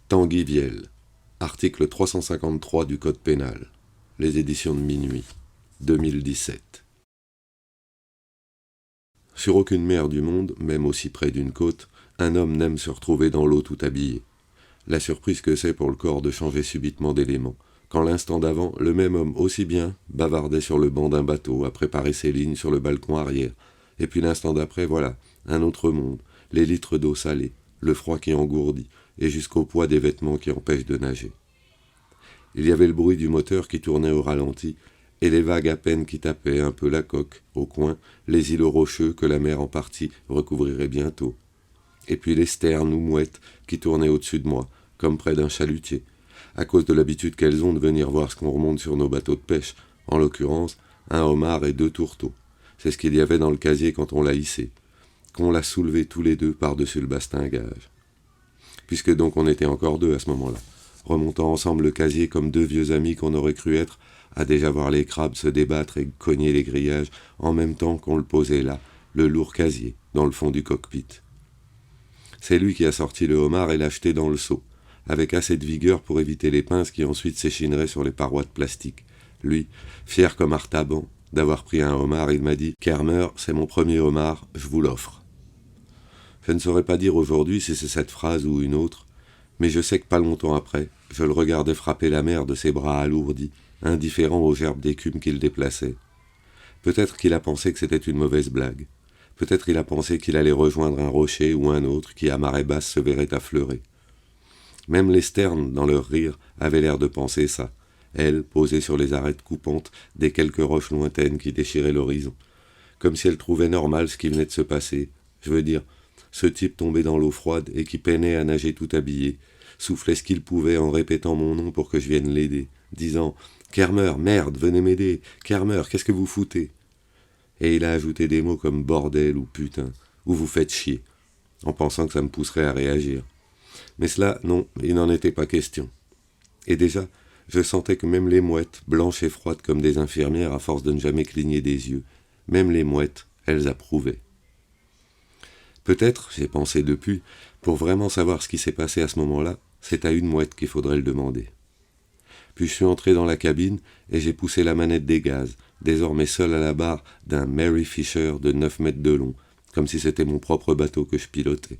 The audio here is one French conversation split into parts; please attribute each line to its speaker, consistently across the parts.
Speaker 1: Tanguy Viel, article 353 du Code pénal, les éditions de Minuit, 2017. Sur aucune mer du monde, même aussi près d'une côte, un homme n'aime se retrouver dans l'eau tout habillé. La surprise que c'est pour le corps de changer subitement d'élément, quand l'instant d'avant, le même homme aussi bien bavardait sur le banc d'un bateau à préparer ses lignes sur le balcon arrière, et puis l'instant d'après, voilà, un autre monde, les litres d'eau salée, le froid qui engourdit, et jusqu'au poids des vêtements qui empêchent de nager. Il y avait le bruit du moteur qui tournait au ralenti, et les vagues à peine qui tapaient un peu la coque, au coin, les îlots rocheux que la mer en partie recouvrirait bientôt. Et puis les sternes ou mouettes qui tournaient au-dessus de moi, comme près d'un chalutier, à cause de l'habitude qu'elles ont de venir voir ce qu'on remonte sur nos bateaux de pêche, en l'occurrence, un homard et 2 tourteaux. C'est ce qu'il y avait dans le casier quand on l'a hissé, qu'on l'a soulevé tous les deux par-dessus le bastingage. Puisque donc on était encore 2 à ce moment-là, remontant ensemble le casier comme 2 vieux amis qu'on aurait cru être, à déjà voir les crabes se débattre et cogner les grillages en même temps qu'on le posait là, le lourd casier, dans le fond du cockpit. C'est lui qui a sorti le homard et l'a jeté dans le seau, avec assez de vigueur pour éviter les pinces qui ensuite s'échineraient sur les parois de plastique. Lui, fier comme Artaban d'avoir pris un homard, il m'a dit « Kermer, c'est mon premier homard, je vous l'offre ». Je ne saurais pas dire aujourd'hui si c'est cette phrase ou une autre, mais je sais que pas longtemps après, je le regardais frapper la mer de ses bras alourdis, indifférent aux gerbes d'écume qu'il déplaçait. Peut-être qu'il a pensé que c'était une mauvaise blague. Peut-être il a pensé qu'il allait rejoindre un rocher ou un autre qui à marée basse se verrait affleurer. Même les sternes, dans leur rire, avaient l'air de penser ça, elles, posées sur les arêtes coupantes des quelques roches lointaines qui déchiraient l'horizon, comme si elles trouvaient normal ce qui venait de se passer, je veux dire, ce type tombé dans l'eau froide et qui peinait à nager tout habillé, soufflait ce qu'il pouvait en répétant mon nom pour que je vienne l'aider, disant « Kermer, merde, venez m'aider, Kermer, qu'est-ce que vous foutez ?» Et il a ajouté des mots comme « bordel » ou « putain » ou « vous faites chier », en pensant que ça me pousserait à réagir. Mais cela, non, il n'en était pas question. Et déjà, je sentais que même les mouettes, blanches et froides comme des infirmières à force de ne jamais cligner des yeux, même les mouettes, elles approuvaient. Peut-être, j'ai pensé depuis, pour vraiment savoir ce qui s'est passé à ce moment-là, c'est à une mouette qu'il faudrait le demander. Puis je suis entré dans la cabine et j'ai poussé la manette des gaz, désormais seul à la barre d'un Mary Fisher de 9 mètres de long, comme si c'était mon propre bateau que je pilotais.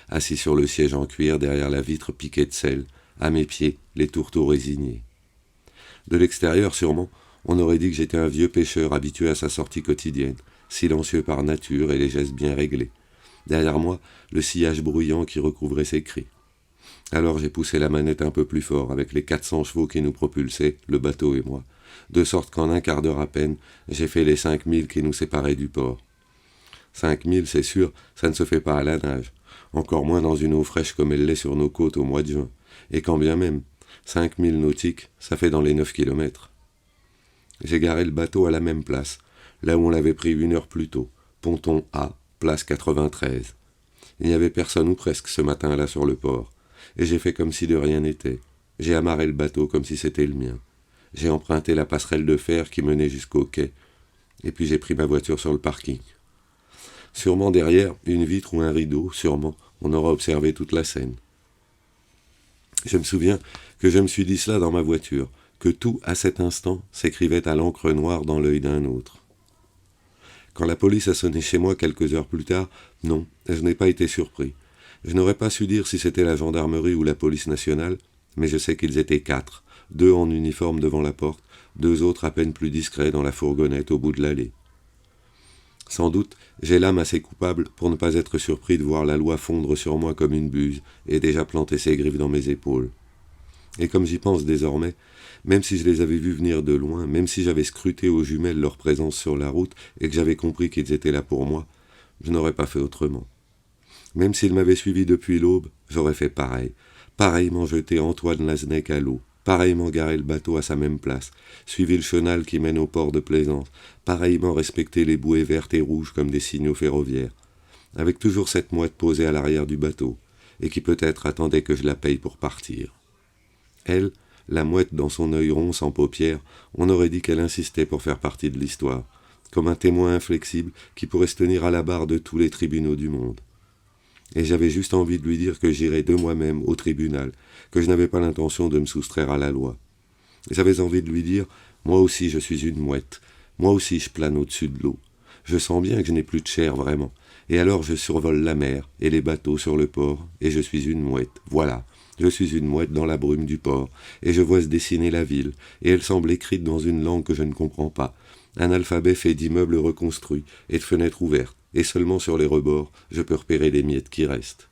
Speaker 1: Assis sur le siège en cuir derrière la vitre piquée de sel, à mes pieds, les tourteaux résignés. De l'extérieur, sûrement, on aurait dit que j'étais un vieux pêcheur habitué à sa sortie quotidienne, silencieux par nature et les gestes bien réglés. Derrière moi, le sillage bruyant qui recouvrait ses cris. Alors j'ai poussé la manette un peu plus fort avec les 400 chevaux qui nous propulsaient, le bateau et moi, de sorte qu'en un quart d'heure à peine, j'ai fait les 5000 qui nous séparaient du port. 5000, c'est sûr, ça ne se fait pas à la nage, encore moins dans une eau fraîche comme elle l'est sur nos côtes au mois de juin, et quand bien même, 5000 nautiques, ça fait dans les 9 kilomètres. J'ai garé le bateau à la même place, là où on l'avait pris 1 heure plus tôt, ponton A, place 93. Il n'y avait personne ou presque ce matin-là sur le port, et j'ai fait comme si de rien n'était. J'ai amarré le bateau comme si c'était le mien. J'ai emprunté la passerelle de fer qui menait jusqu'au quai, et puis j'ai pris ma voiture sur le parking. Sûrement derrière, une vitre ou un rideau, sûrement, on aura observé toute la scène. Je me souviens que je me suis dit cela dans ma voiture, que tout, à cet instant, s'écrivait à l'encre noire dans l'œil d'un autre. Quand la police a sonné chez moi quelques heures plus tard, non, je n'ai pas été surpris. Je n'aurais pas su dire si c'était la gendarmerie ou la police nationale, mais je sais qu'ils étaient 4, 2 en uniforme devant la porte, 2 autres à peine plus discrets dans la fourgonnette au bout de l'allée. Sans doute, j'ai l'âme assez coupable pour ne pas être surpris de voir la loi fondre sur moi comme une buse et déjà planter ses griffes dans mes épaules. Et comme j'y pense désormais, même si je les avais vus venir de loin, même si j'avais scruté aux jumelles leur présence sur la route et que j'avais compris qu'ils étaient là pour moi, je n'aurais pas fait autrement. Même s'ils m'avaient suivi depuis l'aube, j'aurais fait pareil, pareillement jeté Antoine Laznec à l'eau, pareillement garé le bateau à sa même place, suivi le chenal qui mène au port de Plaisance, pareillement respecté les bouées vertes et rouges comme des signaux ferroviaires, avec toujours cette mouette posée à l'arrière du bateau, et qui peut-être attendait que je la paye pour partir. Elle, la mouette dans son œil rond sans paupières, on aurait dit qu'elle insistait pour faire partie de l'histoire, comme un témoin inflexible qui pourrait se tenir à la barre de tous les tribunaux du monde. Et j'avais juste envie de lui dire que j'irais de moi-même au tribunal, que je n'avais pas l'intention de me soustraire à la loi. J'avais envie de lui dire « Moi aussi je suis une mouette, moi aussi je plane au-dessus de l'eau. Je sens bien que je n'ai plus de chair vraiment. Et alors je survole la mer et les bateaux sur le port, et je suis une mouette, voilà. Je suis une mouette dans la brume du port, et je vois se dessiner la ville, et elle semble écrite dans une langue que je ne comprends pas. Un alphabet fait d'immeubles reconstruits et de fenêtres ouvertes, et seulement sur les rebords, je peux repérer les miettes qui restent.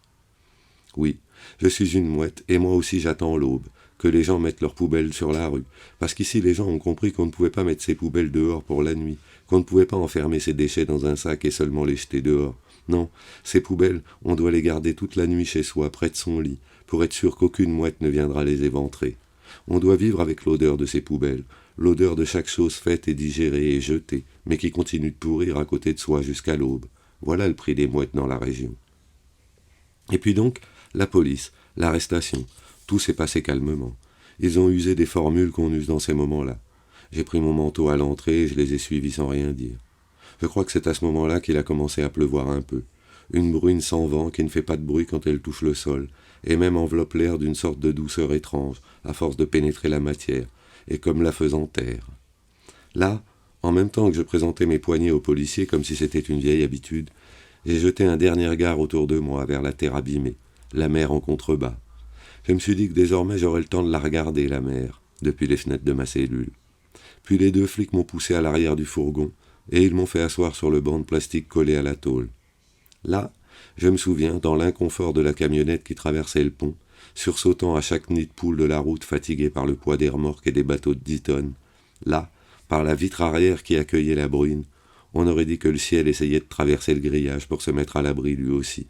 Speaker 1: Oui, je suis une mouette, et moi aussi j'attends l'aube, que les gens mettent leurs poubelles sur la rue, parce qu'ici les gens ont compris qu'on ne pouvait pas mettre ses poubelles dehors pour la nuit, qu'on ne pouvait pas enfermer ses déchets dans un sac et seulement les jeter dehors. Non, ces poubelles, on doit les garder toute la nuit chez soi, près de son lit, pour être sûr qu'aucune mouette ne viendra les éventrer. On doit vivre avec l'odeur de ces poubelles, l'odeur de chaque chose faite et digérée et jetée, mais qui continue de pourrir à côté de soi jusqu'à l'aube. Voilà le prix des mouettes dans la région. Et puis donc, la police, l'arrestation, tout s'est passé calmement. Ils ont usé des formules qu'on use dans ces moments-là. J'ai pris mon manteau à l'entrée et je les ai suivis sans rien dire. Je crois que c'est à ce moment-là qu'il a commencé à pleuvoir un peu. Une bruine sans vent qui ne fait pas de bruit quand elle touche le sol, et même enveloppe l'air d'une sorte de douceur étrange, à force de pénétrer la matière, et comme la faisant taire. Là, en même temps que je présentais mes poignets aux policiers comme si c'était une vieille habitude, j'ai jeté un dernier regard autour de moi vers la terre abîmée, la mer en contrebas. Je me suis dit que désormais j'aurais le temps de la regarder, la mer, depuis les fenêtres de ma cellule. Puis les deux flics m'ont poussé à l'arrière du fourgon, et ils m'ont fait asseoir sur le banc de plastique collé à la tôle. Là, je me souviens, dans l'inconfort de la camionnette qui traversait le pont, sursautant à chaque nid de poule de la route fatiguée par le poids des remorques et des bateaux de 10 tonnes, là, par la vitre arrière qui accueillait la bruine, on aurait dit que le ciel essayait de traverser le grillage pour se mettre à l'abri lui aussi.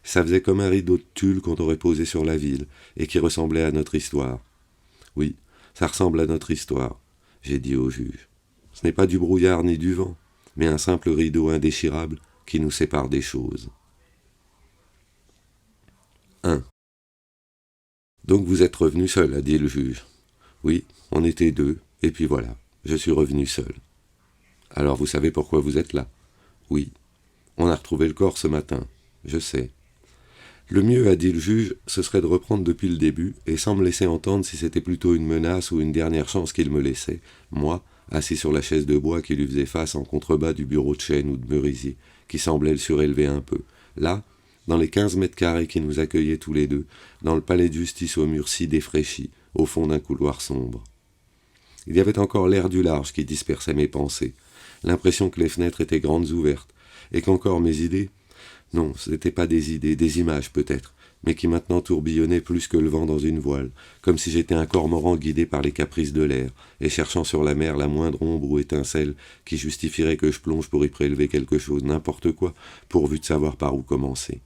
Speaker 1: Ça faisait comme un rideau de tulle qu'on aurait posé sur la ville, et qui ressemblait à notre histoire. Oui, ça ressemble à notre histoire, j'ai dit au juge. Ce n'est pas du brouillard ni du vent, mais un simple rideau indéchirable qui nous sépare des choses. 1. Donc vous êtes revenu seul, a dit le juge. Oui, on était deux, et puis voilà, je suis revenu seul. Alors vous savez pourquoi vous êtes là? Oui, on a retrouvé le corps ce matin, je sais. Le mieux, a dit le juge, ce serait de reprendre depuis le début, et sans me laisser entendre si c'était plutôt une menace ou une dernière chance qu'il me laissait, moi, assis sur la chaise de bois qui lui faisait face en contrebas du bureau de chêne ou de merisier, qui semblait le surélever un peu. Là, dans les 15 mètres carrés qui nous accueillaient tous les deux, dans le palais de justice aux murs si défraîchis, au fond d'un couloir sombre. Il y avait encore l'air du large qui dispersait mes pensées, l'impression que les fenêtres étaient grandes ouvertes, et qu'encore mes idées, non, ce n'étaient pas des idées, des images peut-être, mais qui maintenant tourbillonnaient plus que le vent dans une voile, comme si j'étais un cormoran guidé par les caprices de l'air, et cherchant sur la mer la moindre ombre ou étincelle qui justifierait que je plonge pour y prélever quelque chose, n'importe quoi, pourvu de savoir par où commencer.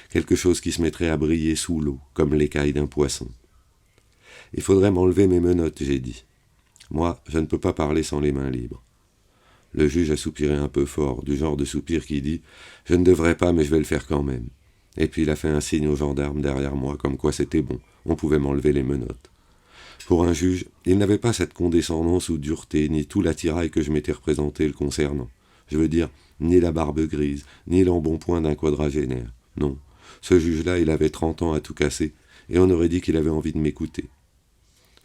Speaker 1: Quelque chose qui se mettrait à briller sous l'eau, comme l'écaille d'un poisson. Il faudrait m'enlever mes menottes, j'ai dit. Moi, je ne peux pas parler sans les mains libres. Le juge a soupiré un peu fort, du genre de soupir qui dit « Je ne devrais pas, mais je vais le faire quand même ». Et puis il a fait un signe aux gendarmes derrière moi, comme quoi c'était bon, on pouvait m'enlever les menottes. Pour un juge, il n'avait pas cette condescendance ou dureté, ni tout l'attirail que je m'étais représenté le concernant. Je veux dire, ni la barbe grise, ni l'embonpoint d'un quadragénaire. Non, ce juge-là, il avait 30 ans à tout casser, et on aurait dit qu'il avait envie de m'écouter.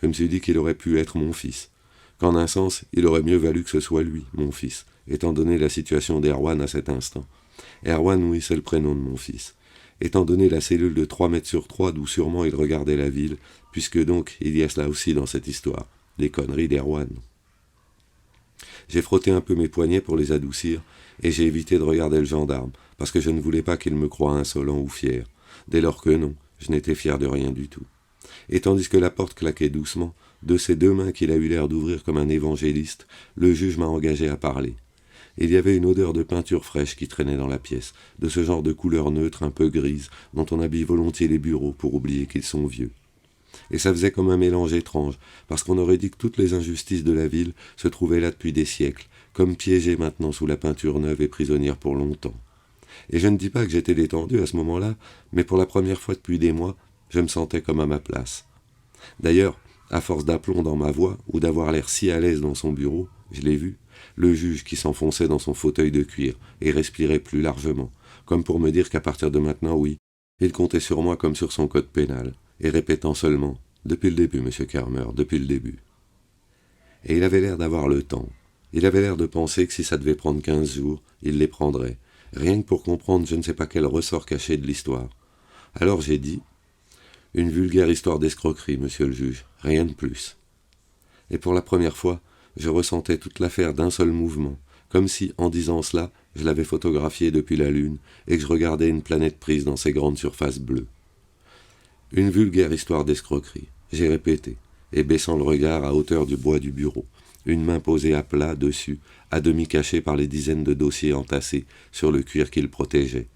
Speaker 1: Je me suis dit qu'il aurait pu être mon fils, qu'en un sens, il aurait mieux valu que ce soit lui, mon fils, étant donné la situation d'Erwan à cet instant. Erwan, oui, c'est le prénom de mon fils. Étant donné la cellule de 3 mètres sur 3 d'où sûrement il regardait la ville, puisque donc il y a cela aussi dans cette histoire, les conneries d'Erwan. J'ai frotté un peu mes poignets pour les adoucir, et j'ai évité de regarder le gendarme, parce que je ne voulais pas qu'il me croie insolent ou fier. Dès lors que non, je n'étais fier de rien du tout. Et tandis que la porte claquait doucement, de ses deux mains qu'il a eu l'air d'ouvrir comme un évangéliste, le juge m'a engagé à parler. Il y avait une odeur de peinture fraîche qui traînait dans la pièce, de ce genre de couleur neutre un peu grise, dont on habille volontiers les bureaux pour oublier qu'ils sont vieux. Et ça faisait comme un mélange étrange, parce qu'on aurait dit que toutes les injustices de la ville se trouvaient là depuis des siècles, comme piégées maintenant sous la peinture neuve et prisonnières pour longtemps. Et je ne dis pas que j'étais détendu à ce moment-là, mais pour la première fois depuis des mois, je me sentais comme à ma place. D'ailleurs, à force d'aplomb dans ma voix, ou d'avoir l'air si à l'aise dans son bureau, je l'ai vu, le juge qui s'enfonçait dans son fauteuil de cuir et respirait plus largement, comme pour me dire qu'à partir de maintenant, oui, il comptait sur moi comme sur son code pénal, et répétant seulement « Depuis le début, monsieur Kermer, depuis le début ». Et il avait l'air d'avoir le temps. Il avait l'air de penser que si ça devait prendre 15 jours, il les prendrait, rien que pour comprendre je ne sais pas quel ressort caché de l'histoire. Alors j'ai dit « Une vulgaire histoire d'escroquerie, monsieur le juge, rien de plus ». Et pour la première fois, je ressentais toute l'affaire d'un seul mouvement, comme si, en disant cela, je l'avais photographiée depuis la Lune et que je regardais une planète prise dans ses grandes surfaces bleues. Une vulgaire histoire d'escroquerie, j'ai répété, et baissant le regard à hauteur du bois du bureau, une main posée à plat dessus, à demi cachée par les dizaines de dossiers entassés sur le cuir qu'il protégeait,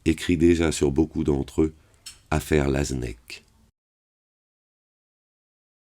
Speaker 1: écrit déjà sur beaucoup d'entre eux « Affaire Laznec ».